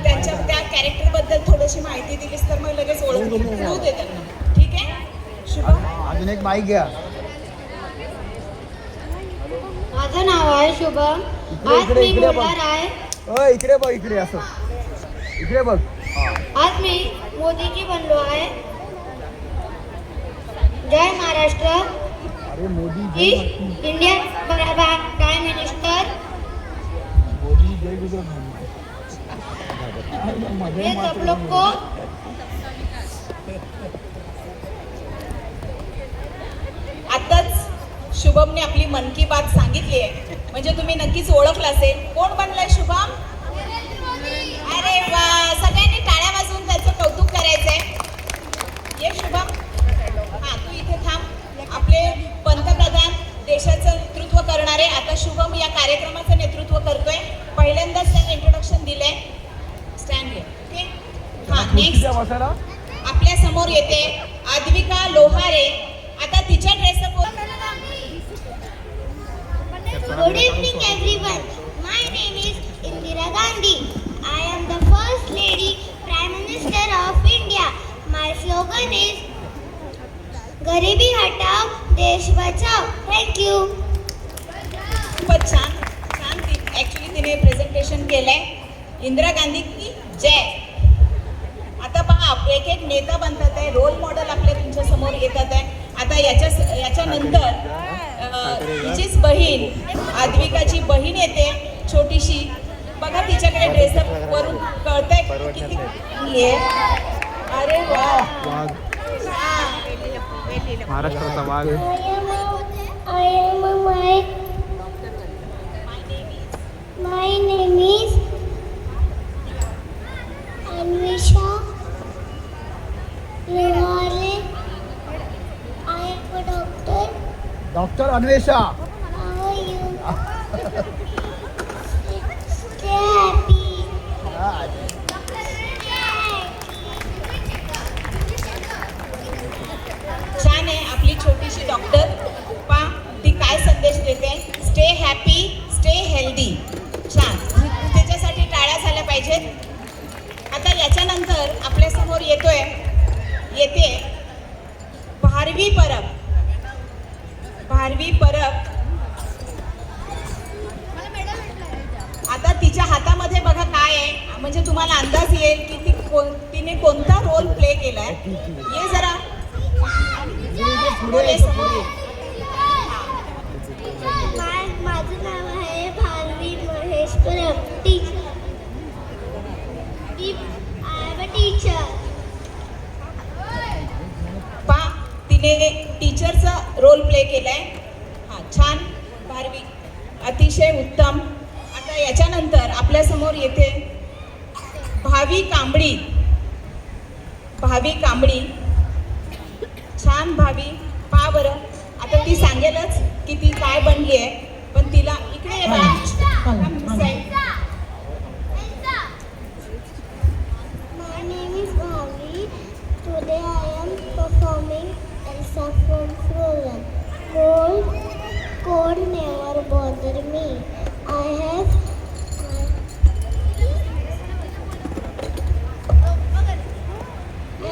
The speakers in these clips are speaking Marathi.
त्यांच्या त्या कॅरेक्टर बद्दल थोडीशी माहिती दिलीस तर मग लगेच ओळखू दे त्यांना. ठीक आहे शुभम? अजून एक माईक घ्या. माझं नाव आहे शुभम. आज मी बोलणार आहे. इकडे बघ, इकडे असं इकडे बघ. आज मी मोदीजी बनलो आहे. जय महाराष्ट्र. अरे Modi Indian prime minister. Modi जय गुजरात. ये सब लोग को आताच शुभमने आपली मन की बात सांगितली आहे, म्हणजे तुम्ही नक्कीच ओळखलं असेल. कोण बनलाय शुभम? अरे वा, सगळ्यांनी टाळ्या वाजवून त्याचं कौतुक करायचंय. ये शुभम, हा तू इथे थांब. आपले पंतप्रधान देशाचं नेतृत्व करणारे आता शुभम या कार्यक्रमाचं नेतृत्व करतोय. पहिल्यांदाच त्याने इंट्रोडक्शन दिलंय. स्टँड घे. ओके, हा नेक्स्ट आपल्या समोर येते आद्विका लोहारे. आता तिच्या dress up. Good evening everyone. My name is Indira Gandhi. I am the first lady Prime Minister of India. My slogan is गरीबी हटाओ देश बचाओ. Thank you. खूपच छान छान. ॲक्च्युली तिने प्रेझेंटेशन केलंय. इंदिरा गांधी की जय. आता पहा, एक एक नेता बनतात आहे, रोल मॉडेल आपल्या तुमच्या समोर येतात आहे. आता याच्यानंतर तिचीच बहीण आद्विकाची बहीण येते छोटीशी. बघा तिच्याकडे ड्रेसअप वरून कळतंय किती आहे. अरे वा, महाराष्ट्राचा वाघ. My name is Anvisha Lohare. I am a doctor. Doctor Anvesha. How are you? Stay happy. छान आहे आपली छोटीशी डॉक्टर. पा ती काय संदेश देते. Stay happy, stay healthy. छान, त्याच्यासाठी टाळ्या झाल्या पाहिजेत. आता याच्यानंतर आपल्यासमोर येते भारवी परब. भारवी परब. आता तिच्या हातामध्ये बघा काय आहे, म्हणजे तुम्हाला अंदाज येईल की तिने कोणता रोल प्ले केलाय. ये जरा पुढे समोर. माझं नाव आहे Bharvi Mahesh Parab. I am a teacher. पा तिने टीचरचा रोल प्ले केलाय. हा छान भारवी, अतिशय उत्तम. आता याच्यानंतर आपल्यासमोर येते भावी कांबळी. भावी कांबळी. छान भावी. पा बरं, आता ती सांगेलच की ती काय बनली आहे, पण तिला इकडे ये बा. My name is Bhavi. Today I am performing Elsa from Frozen. Cold never bother me. I have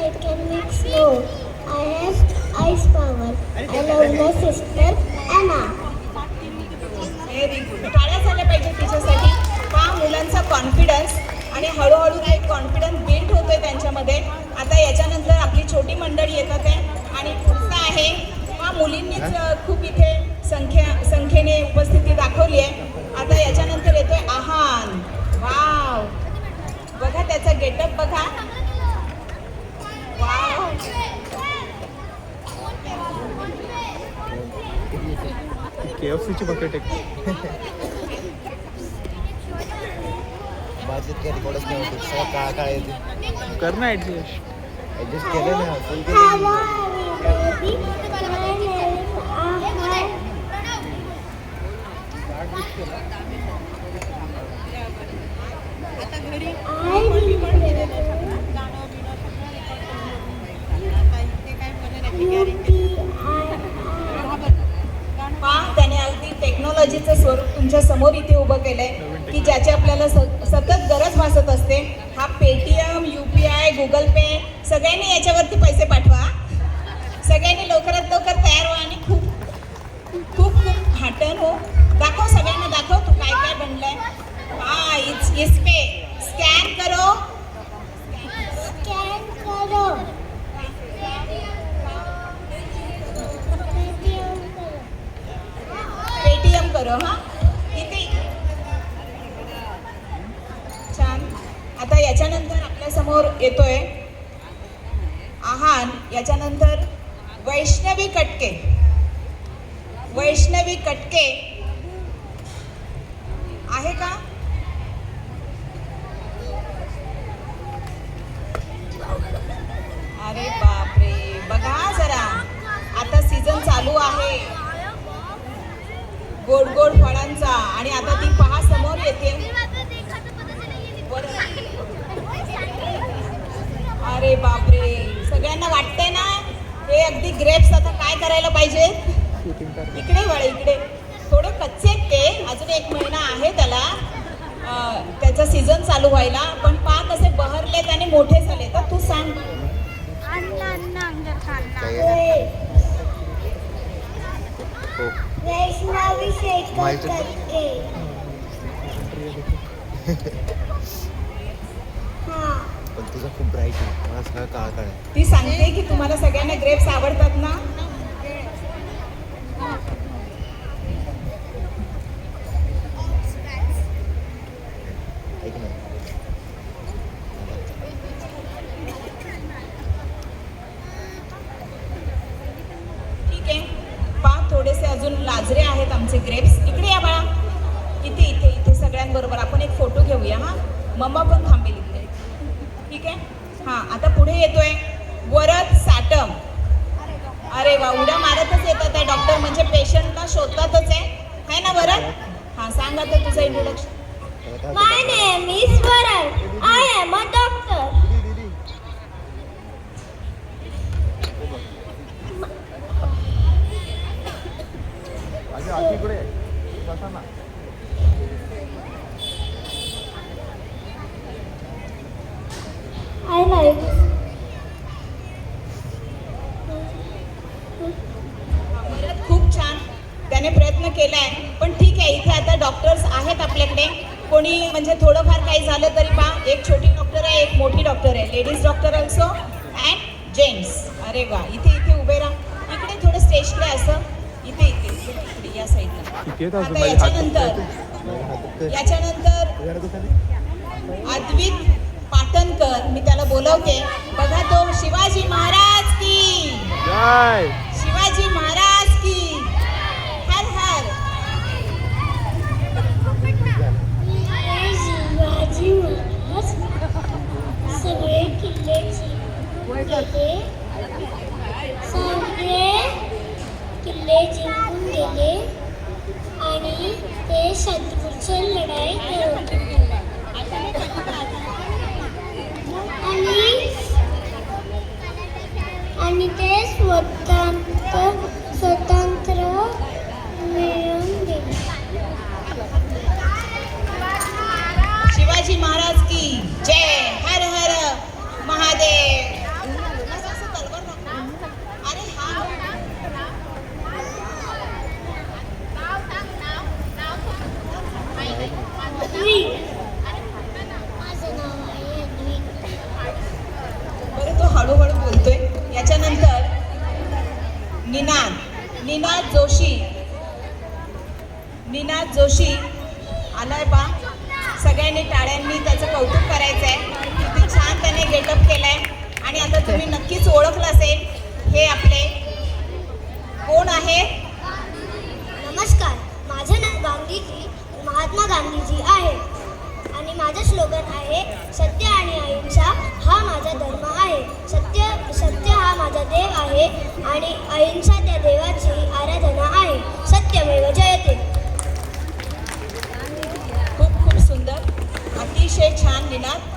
I can make snow. I have ice power. I love my sister Anna. टाळ्या झाल्या पाहिजे तिच्यासाठी. पहा मुलांचा कॉन्फिडन्स आणि हळूहळू एक कॉन्फिडन्स बिल्ड होतोय त्यांच्यामध्ये. आता याच्यानंतर आपली छोटी मंडळी येतात आहे आणि पुढचा आहे हा मुलींनीच खूप इथे संख्येने उपस्थिती दाखवली आहे. आता याच्यानंतर येतोय आहान. वाव, बघा त्याचा गेटअप बघा. वाव, KFCची बकेट एक. माझ्यात काही रिकॉर्डच नाही होत. सगळं काळा येते. कर ना ऍडजस्ट. ऍडजस्ट केलं ना, फुल केलं. त्याने अगदी टेक्नॉलॉजीचं स्वरूप तुमच्या समोर इथे उभं केलंय की ज्याची आपल्याला सतत गरज भासत असते. हा पेटीएम, UPI, गुगल पे सगळ्यांनी याच्यावरती पैसे पाठवा. सगळ्यांनी लवकरात लवकर तयार व्हा आणि खूप खूप खूप हाटन हो. दाखव सगळ्यांना, दाखव तू काय काय बनलंय. हा इस पे स्कॅन करो. स्कॅन करो. पेटीएम करो. हा इथे छान. आता याच्यानंतर आपल्या समोर येतोय आहान. याच्यानंतर वैष्णवी कटके. वैष्णवी कटके आहे का? अरे बापरे, बघा जरा, आता सीझन चालू आहे गोड गोड फळांचा आणि आता ती पहा समोर येते. अरे बापरे, सगळ्यांना वाटतंय ना हे अगदी ग्रेप्स आता काय करायला पाहिजे. इकडे वळ, इकडे. थोडे कच्चे आहेत ते, अजून 1 महिना आहे त्याला त्याचा सीझन चालू व्हायला. पण पहा कसे बहरलेत आणि मोठे झाले. तर तू सांग. हो वैष्णवी शेखर माहिती- कटके. हा. पण तुझा खूप ब्राईट आहे, मला सगळं काळ काळ आहे. ती सांगते की तुम्हाला सगळ्यांना ग्रेप्स आवडतात ना. ऐक ना, ठीक आहे, पहा थोडेसे अजून लाजरे आहेत आमचे ग्रेप्स. इकडे या बाळा, इथे इथे इथे सगळ्यांबरोबर आपण एक फोटो घेऊया. हा मम्मा पण थांबेल इकडे. ठीक आहे. हा आता पुढे येतोय वरद साटम. अरे वा, उड्या मारतच येतात आहे. डॉक्टर म्हणजे पेशंटला शोधतातच आहे ना वरद. हा सांग आता तुझं इंट्रोडक्शन. त्याला काय My name is Varad. I am a doctor. आजी आजीकडे बसा ना. I like. वरद खूप छान, त्याने प्रयत्न केलाय. पण ठीक आहे, इथे आता डॉक्टर्स आहेत आपल्याकडे. कोणी म्हणजे थोडंफार काही झालं तरी पहा, एक छोटी डॉक्टर आहे, एक मोठी डॉक्टर आहे. Ladies doctor also and gents. अरे वा, इथे इथे उभे राहा. इकडे थोडं स्टेजकडे असं, इथे इथे इकडे या साईडला. ठीक आहे, अजून आता माझे याच्यानंतर याच्यानंतर अद्वित पाटणकर, मी त्याला बोलवते. बघा तो शिवाजी महाराज की, जय. शिवाजी महाराज की, हर हर. शिवाजी महाराज सगळे किल्ले जिंकले. सगळे किल्ले जिंकून गेले आणि ते शत्रूची लढाई लढवून आणि ते स्वतंत्र मिळवून गेले. शिवाजी महाराज की जय. हर हर महादेव. असं असं तलवार दाखव. अरे हा अद्विक. माझं नाव आहे अद्विक. बरं, तो हळूहळू बोलतोय. याच्यानंतर निनाद जोशी. निनाद जोशी आलाय बा. सगळ्यांनी टाळ्यांनी त्याचं कौतुक करायचं आहे. किती छान त्याने गेटअप केलाय. आणि आता तुम्ही नक्कीच ओळखलं असेल, हे आपले कोण आहे. नमस्कार, माझं नाव गांधीजी महात्मा गांधीजी आहे आणि माझं स्लोगन आहे सत्य आणि अहिंसा हा माझा धर्म आहे. सत्य हा माझा देव आहे आणि अहिंसा त्या देवाची आराधना आहे. सत्यमेव जयते. खूप खूप सुंदर, अतिशय छान निनाद.